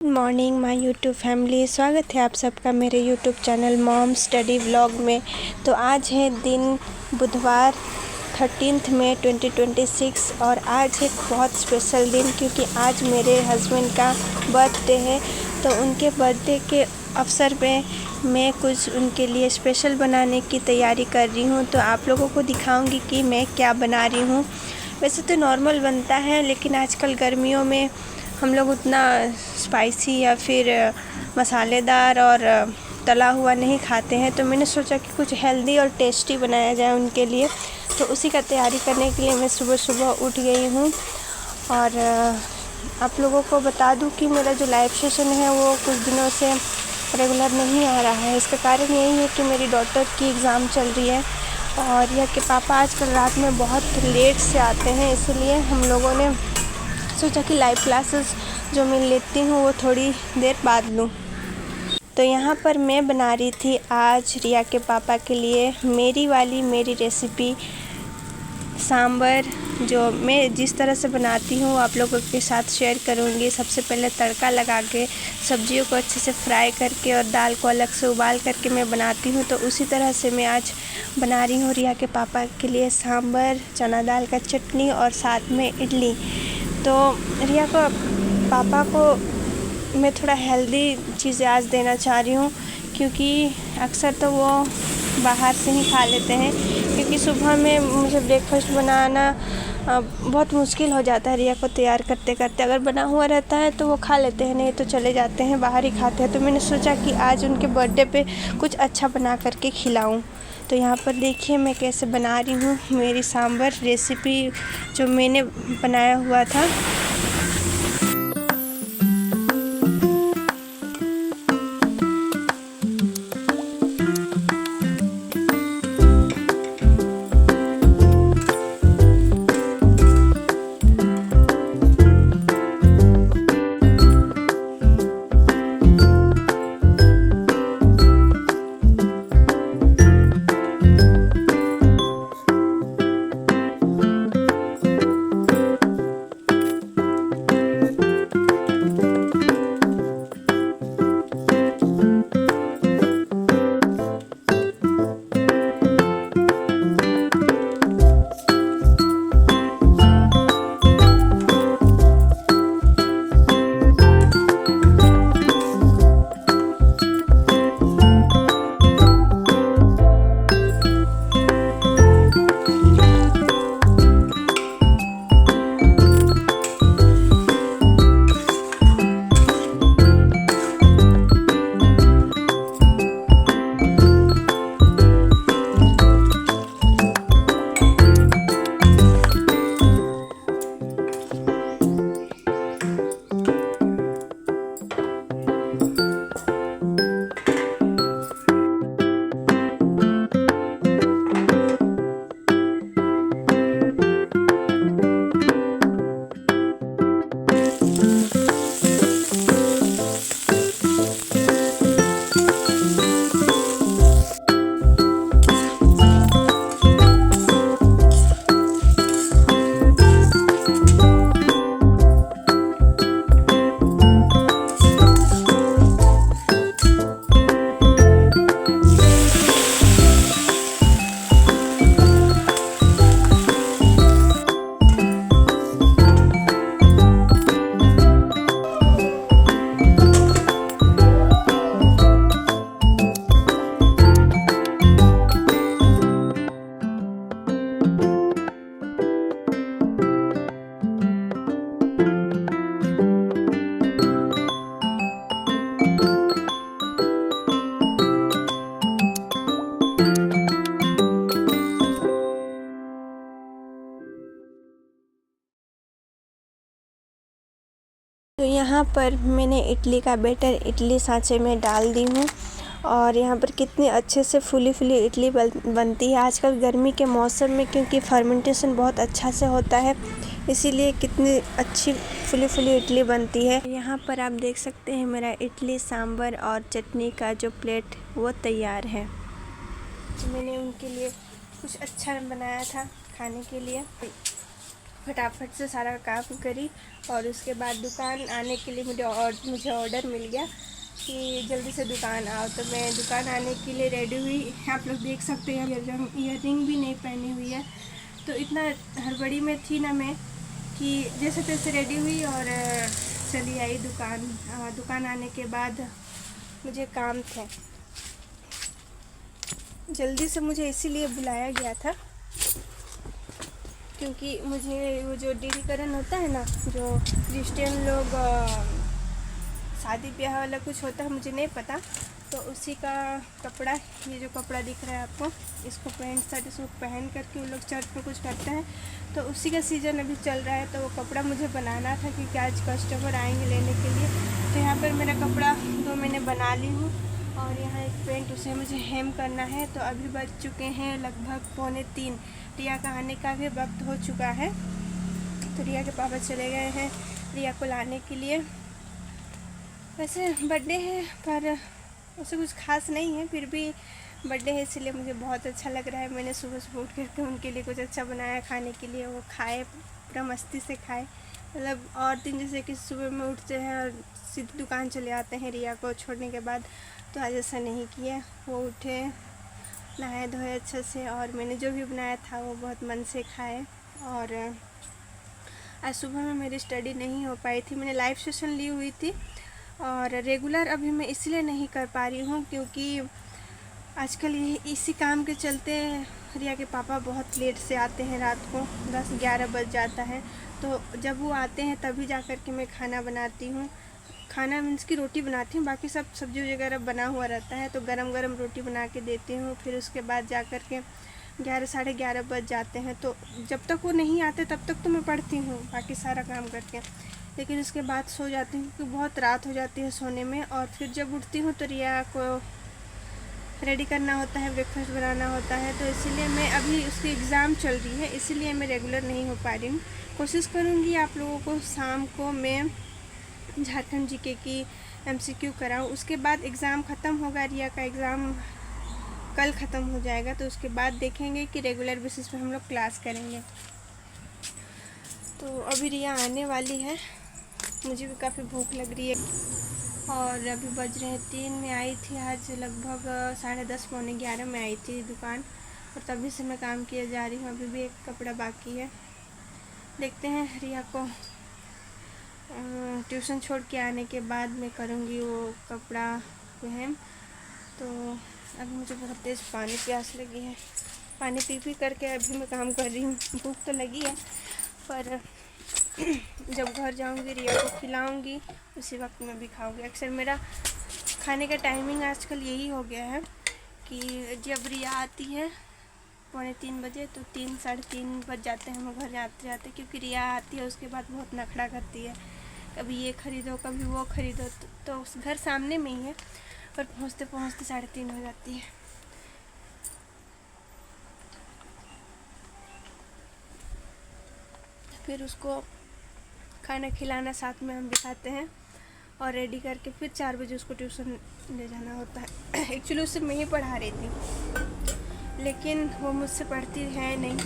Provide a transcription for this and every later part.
Good morning my YouTube family. स्वागत है आप सबका मेरे YouTube channel mom study vlog में। तो आज है दिन बुधवार 13 मई 2026 और आज एक बहुत स्पेशल दिन क्योंकि आज मेरे हस्बैंड का बर्थडे है। तो उनके बर्थडे के अवसर पे मैं कुछ उनके लिए स्पेशल बनाने की तैयारी कर रही हूँ। तो आप लोगों को दिखाऊंगी कि मैं क्या बना रही हूँ। वैसे तो नॉर्मल बनता है, लेकिन आजकल गर्मियों में हम लोग उतना स्पाइसी या फिर मसालेदार और तला हुआ नहीं खाते हैं। तो मैंने सोचा कि कुछ हेल्दी और टेस्टी बनाया जाए उनके लिए। तो उसी का तैयारी करने के लिए मैं सुबह सुबह उठ गई हूँ। और आप लोगों को बता दूँ कि मेरा जो लाइव सेशन है वो कुछ दिनों से रेगुलर नहीं आ रहा है। इसका कारण यही है कि मेरी डॉटर की एग्ज़ाम चल रही है और यह कि पापा आजकल रात में बहुत लेट से आते हैं, इसलिए हम लोगों ने सोचा कि लाइव क्लासेस जो मैं लेती हूँ वो थोड़ी देर बाद लूँ। तो यहाँ पर मैं बना रही थी आज रिया के पापा के लिए मेरी रेसिपी सांभर, जो मैं जिस तरह से बनाती हूँ आप लोगों के साथ शेयर करूँगी। सबसे पहले तड़का लगा के सब्जियों को अच्छे से फ्राई करके और दाल को अलग से उबाल करके मैं बनाती हूँ। तो उसी तरह से मैं आज बना रही हूँ रिया के पापा के लिए सांभर, चना दाल का चटनी और साथ में इडली। तो रिया को पापा को मैं थोड़ा हेल्दी चीज़ें आज देना चाह रही हूँ, क्योंकि अक्सर तो वो बाहर से ही खा लेते हैं। क्योंकि सुबह में मुझे ब्रेकफास्ट बनाना बहुत मुश्किल हो जाता है रिया को तैयार करते करते। अगर बना हुआ रहता है तो वो खा लेते हैं, नहीं तो चले जाते हैं बाहर ही खाते हैं। तो मैंने सोचा कि आज उनके बर्थडे पे कुछ अच्छा बना करके खिलाऊं। तो यहाँ पर देखिए मैं कैसे बना रही हूँ मेरी सांभर रेसिपी जो मैंने बनाया हुआ था। तो यहाँ पर मैंने इडली का बैटर इडली सांचे में डाल दी हूँ और यहाँ पर कितनी अच्छे से फूली फूली इडली बनती है आजकल गर्मी के मौसम में, क्योंकि फर्मेंटेशन बहुत अच्छा से होता है, इसीलिए कितनी अच्छी फूली फूली इडली बनती है। यहाँ पर आप देख सकते हैं मेरा इडली सांभर और चटनी का जो प्लेट वो तैयार है। तो मैंने उनके लिए कुछ अच्छा बनाया था खाने के लिए। फटाफट से सारा काम करी और उसके बाद दुकान आने के लिए मुझे ऑर्डर मिल गया कि जल्दी से दुकान आओ। तो मैं दुकान आने के लिए रेडी हुई। आप लोग देख सकते हैं ईयर रिंग भी नहीं पहनी हुई है, तो इतना हड़बड़ी में थी ना मैं कि जैसे तैसे रेडी हुई और चली आई दुकान। दुकान आने के बाद मुझे काम थे, जल्दी से मुझे इसीलिए बुलाया गया था क्योंकि मुझे वो जो डीडीकरण होता है ना, जो क्रिश्चियन लोग शादी ब्याह वाला कुछ होता है, मुझे नहीं पता, तो उसी का कपड़ा, ये जो कपड़ा दिख रहा है आपको, इसको पैंट शर्ट इसको पहन करके वो लोग चर्च में कुछ करते हैं, तो उसी का सीज़न अभी चल रहा है। तो वो कपड़ा मुझे बनाना था क्योंकि आज कस्टमर आएंगे लेने के लिए। तो यहाँ पर मेरा कपड़ा 2 मैंने बना ली हूँ और यहाँ एक पैंट, उसे मुझे हेम करना है। तो अभी बज चुके हैं लगभग 2:45। रिया का आने का भी वक्त हो चुका है। तो रिया के पापा चले गए हैं रिया को लाने के लिए। वैसे बर्थडे है पर उससे कुछ खास नहीं है, फिर भी बर्थडे है इसलिए मुझे बहुत अच्छा लग रहा है। मैंने सुबह सुबह उठ करके उनके लिए कुछ अच्छा बनाया खाने के लिए, वो खाए, पूरा मस्ती से खाए। मतलब और दिन जैसे कि सुबह में उठते हैं और सीधी दुकान चले आते हैं रिया को छोड़ने के बाद, तो आज ऐसा नहीं किया। वो उठे, नहाए धोए अच्छे से और मैंने जो भी बनाया था वो बहुत मन से खाए। और आज सुबह में मेरी स्टडी नहीं हो पाई थी, मैंने लाइव सेशन ली हुई थी और रेगुलर अभी मैं इसलिए नहीं कर पा रही हूँ क्योंकि आजकल इसी काम के चलते रिया के पापा बहुत लेट से आते हैं, रात को 10-11 बज जाता है। तो जब वो आते हैं तभी जा कर के मैं खाना बनाती हूँ। खाना मीन्स की रोटी बनाती हूँ, बाकी सब सब्जी वगैरह बना हुआ रहता है, तो गरम गरम रोटी बना के देती हूँ। फिर उसके बाद जा कर के 11-11:30 बज जाते हैं। तो जब तक वो नहीं आते तब तक तो मैं पढ़ती हूँ बाकी सारा काम करके, लेकिन उसके बाद सो जाती हूँ क्योंकि बहुत रात हो जाती है सोने में। और फिर जब उठती हूँ तो रिया को रेडी करना होता है, ब्रेकफास्ट बनाना होता है, तो इसीलिए मैं अभी उसकी एग्ज़ाम चल रही है, इसीलिए मैं रेगुलर नहीं हो पा रही हूँ। कोशिश करूँगी आप लोगों को शाम को मैं झारखंड जीके की MCQ कराऊँ। उसके बाद एग्ज़ाम ख़त्म होगा, रिया का एग्ज़ाम कल ख़त्म हो जाएगा, तो उसके बाद देखेंगे कि रेगुलर बेसिस पे हम लोग क्लास करेंगे। तो अभी रिया आने वाली है, मुझे भी काफ़ी भूख लग रही है और अभी बज रहे हैं 3। में आई थी आज लगभग 10:30 पौने 11 में आई थी दुकान और तभी से मैं काम किए जा रही हूँ। अभी भी एक कपड़ा बाकी है, देखते हैं रिया को ट्यूशन छोड़ के आने के बाद मैं करूँगी वो कपड़ा पहन। तो अभी मुझे बहुत तेज़ पानी प्यास लगी है, पानी पी करके अभी मैं काम कर रही हूँ। भूख तो लगी है पर जब घर जाऊंगी रिया को खिलाऊंगी उसी वक्त मैं भी खाऊंगी। अक्सर मेरा खाने का टाइमिंग आजकल यही हो गया है कि जब रिया आती है 2:45 बजे तो 3-3:30 बज जाते हैं हम घर जाते जाते, क्योंकि रिया आती है उसके बाद बहुत नखड़ा करती है, कभी ये ख़रीदो कभी वो ख़रीदो। तो उस घर सामने में ही है पर पहुँचते पहुँचते 3:30 हो जाती है। फिर उसको खाना खिलाना साथ में हम बिठाते हैं और रेडी करके फिर 4 बजे उसको ट्यूशन ले जाना होता है। एक्चुअली उससे मैं ही पढ़ा रही थी लेकिन वो मुझसे पढ़ती है नहीं।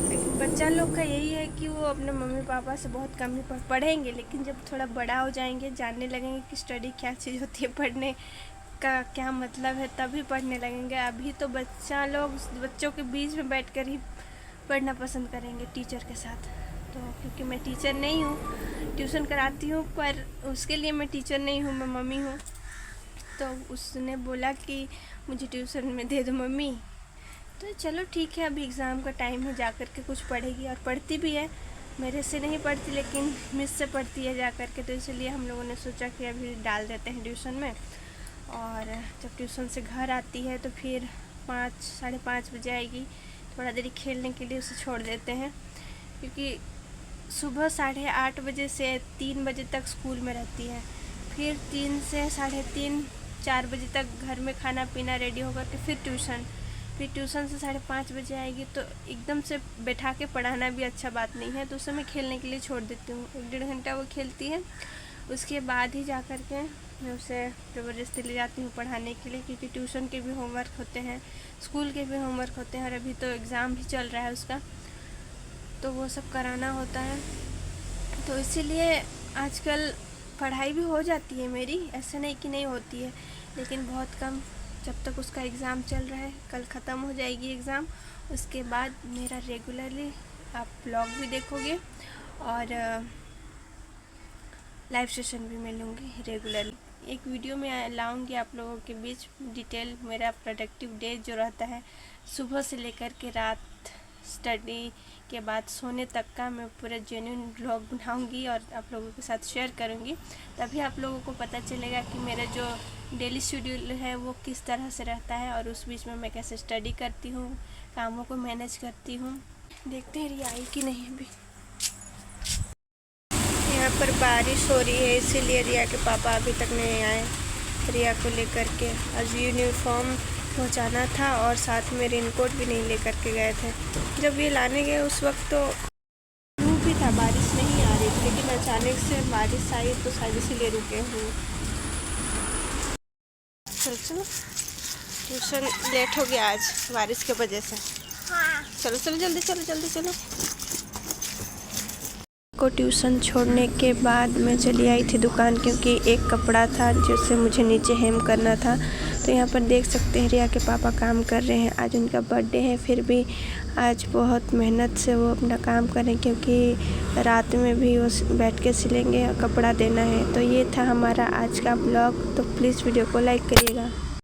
लेकिन बच्चा लोग का यही है कि वो अपने मम्मी पापा से बहुत कम ही पढ़ेंगे, लेकिन जब थोड़ा बड़ा हो जाएंगे, जानने लगेंगे कि स्टडी क्या चीज़ होती है, पढ़ने का क्या मतलब है, तभी पढ़ने लगेंगे। अभी तो बच्चों के बीच में बैठकर ही पढ़ना पसंद करेंगे टीचर के साथ। तो क्योंकि मैं टीचर नहीं हूँ, ट्यूशन कराती हूँ पर उसके लिए मैं टीचर नहीं हूँ, मैं मम्मी हूँ। तो उसने बोला कि मुझे ट्यूशन में दे दो मम्मी, तो चलो ठीक है, अभी एग्ज़ाम का टाइम है, जा कर के कुछ पढ़ेगी और पढ़ती भी है। मेरे से नहीं पढ़ती लेकिन मिस से पढ़ती है जा कर के, तो इसलिए हम लोगों ने सोचा कि अभी डाल देते हैं ट्यूशन में। और जब ट्यूशन से घर आती है तो फिर 5-5:30 बजे आएगी, थोड़ा देरी खेलने के लिए उसे छोड़ देते हैं, क्योंकि सुबह 8:30 बजे से 3 बजे तक स्कूल में रहती है। फिर 3 से 3:30-4 बजे तक घर में खाना पीना रेडी होकर के फिर ट्यूशन से 5:30 बजे आएगी। तो एकदम से बैठा के पढ़ाना भी अच्छा बात नहीं है, तो उसे मैं खेलने के लिए छोड़ देती हूँ। 1-1.5 घंटा वो खेलती है, उसके बाद ही जा कर के मैं उसे ज़बरदस्ती ले जाती हूँ पढ़ाने के लिए, क्योंकि ट्यूशन के भी होमवर्क होते हैं, स्कूल के भी होमवर्क होते हैं और अभी तो एग्ज़ाम भी चल रहा है उसका। तो वो सब कराना होता है। तो इसीलिए आजकल पढ़ाई भी हो जाती है मेरी, ऐसा नहीं कि नहीं होती है, लेकिन बहुत कम। जब तक उसका एग्ज़ाम चल रहा है, कल ख़त्म हो जाएगी एग्ज़ाम, उसके बाद मेरा रेगुलरली आप ब्लॉग भी देखोगे और लाइव सेशन भी मिलूँगी रेगुलरली। एक वीडियो में लाऊंगी आप लोगों के बीच डिटेल मेरा प्रोडक्टिव डे जो रहता है, सुबह से लेकर के रात स्टडी के बाद सोने तक का मैं पूरा जेन्युइन ब्लॉग बनाऊंगी और आप लोगों के साथ शेयर करूंगी। तभी आप लोगों को पता चलेगा कि मेरा जो डेली शेड्यूल है वो किस तरह से रहता है और उस बीच में मैं कैसे स्टडी करती हूँ, कामों को मैनेज करती हूँ। देखते हैं रिया आई कि नहीं। अभी यहाँ पर बारिश हो रही है, इसीलिए रिया के पापा अभी तक नहीं आए। रिया को लेकर के आज यूनिफॉर्म पहुँचाना था और साथ में रेनकोट भी नहीं लेकर के गए थे। जब ये लाने गए उस वक्त तो धूप भी था, बारिश नहीं आ रही थी, लेकिन अचानक से बारिश आई तो शायद इसीलिए रुके हुए। चलो ट्यूशन लेट हो गया आज बारिश की वजह से। चलो चलो जल्दी चलो जल्दी चलो। को ट्यूशन छोड़ने के बाद मैं चली आई थी दुकान, क्योंकि एक कपड़ा था जिससे मुझे नीचे हेम करना था। तो यहाँ पर देख सकते हैं रिया के पापा काम कर रहे हैं। आज उनका बर्थडे है, फिर भी आज बहुत मेहनत से वो अपना काम करें, क्योंकि रात में भी वो बैठ के सिलेंगे और कपड़ा देना है। तो ये था हमारा आज का ब्लॉग। तो प्लीज़ वीडियो को लाइक करिएगा।